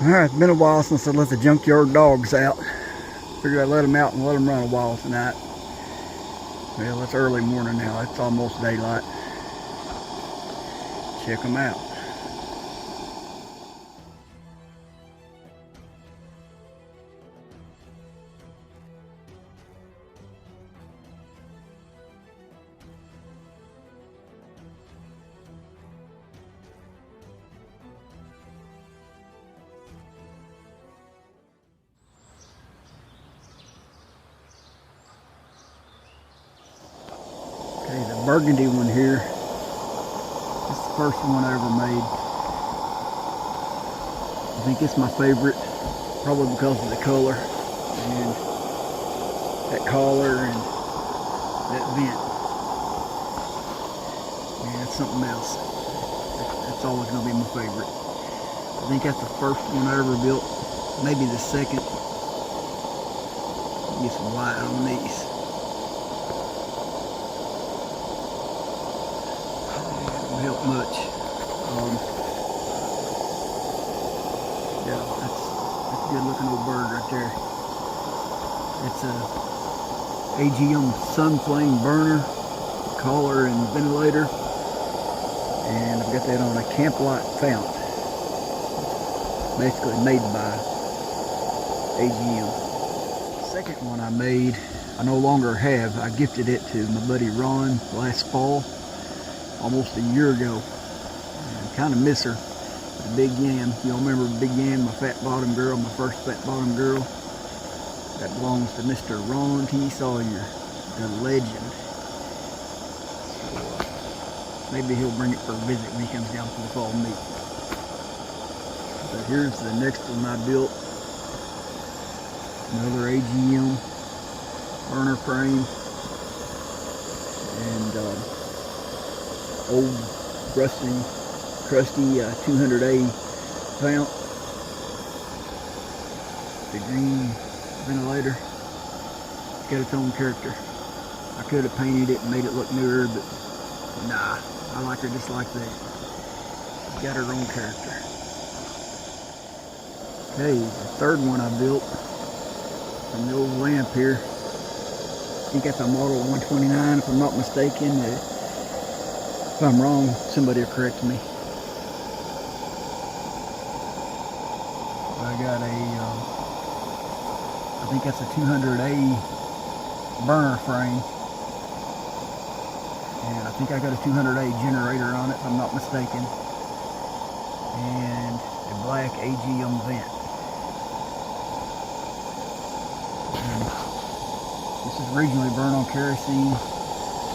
Alright, it's been a while since I let the Junkyard Dogs out. Figured I'd let them out and let them run a while tonight. Well, it's early morning now. It's almost daylight. Check them out. Okay, the burgundy one here. It's the first one I ever made. I think it's my favorite, probably because of the color and that collar and that vent. Yeah, it's something else. That's always going to be my favorite. I think that's the first one I ever built. Maybe the second. Get some white on these. Help much. Yeah, that's a good looking old bird right there. It's a AGM sun flame burner, collar and ventilator, and I've got that on a camp light fount, basically made by AGM. The second one I made, I no longer have. I gifted it to my buddy Ron last fall, almost a year ago. I kind of miss her. The Big Yam. You all remember Big Yam, my fat bottom girl, my first fat bottom girl? That belongs to Mr. Ron T. Sawyer, the legend. So, maybe he'll bring it for a visit when he comes down for the fall meet. But here's the next one I built. Another AGM burner frame. And old crusty 200A fount. The green ventilator. It's got its own character. I could have painted it and made it look newer, but nah, I like her just like that. She's got her own character. Okay, the third one I built from the old lamp here. I think that's a model 129 if I'm not mistaken. If I'm wrong, somebody will correct me. I got I think that's a 200A burner frame. And I think I got a 200A generator on it, if I'm not mistaken. And a black AGM vent. And this is originally burned on kerosene.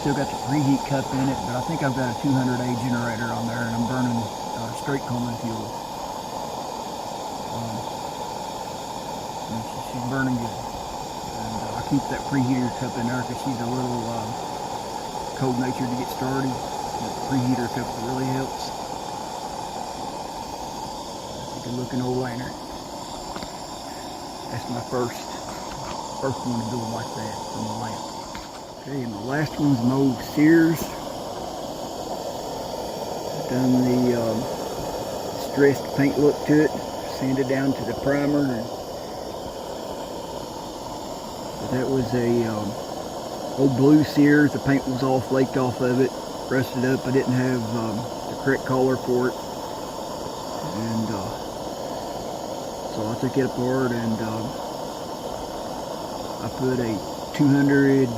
Still got the preheat cup in it, but I think I've got a 200A generator on there, and I'm burning straight Coleman fuel. She's burning good. And I keep that preheater cup in there because she's a little cold natured to get started. The preheater cup really helps. That's a good looking old lantern. That's my first one to do it like that from the lamp. Okay, and the last one's an old Sears. I've done the stressed paint look to it, sanded down to the primer. And that was a old blue Sears. The paint was all flaked off of it, rusted up. I didn't have the correct color for it, and so I took it apart and I put a 200. I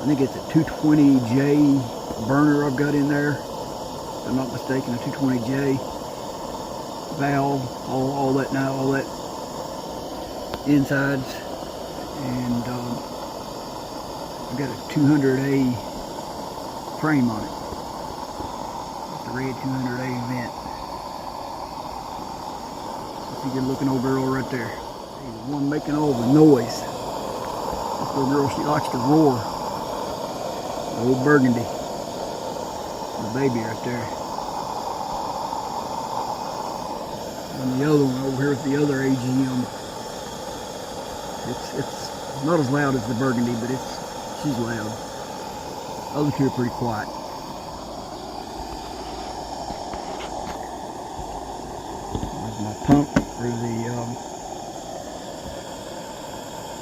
think it's a 220J burner I've got in there. If I'm not mistaken, a 220J valve, all that now, all that insides, and I've got a 200A frame on it. It's the red 200A vent. That's a good looking old girl right there. The one making all the noise. This little girl, she likes to roar. Old burgundy, the baby right there. And the other one over here is the other AGM. It's not as loud as the burgundy, but she's loud. Other two are pretty quiet. There's my pump for the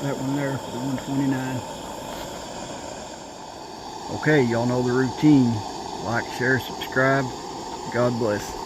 that one there for the 129. Okay, y'all know the routine. Like, share, subscribe. God bless.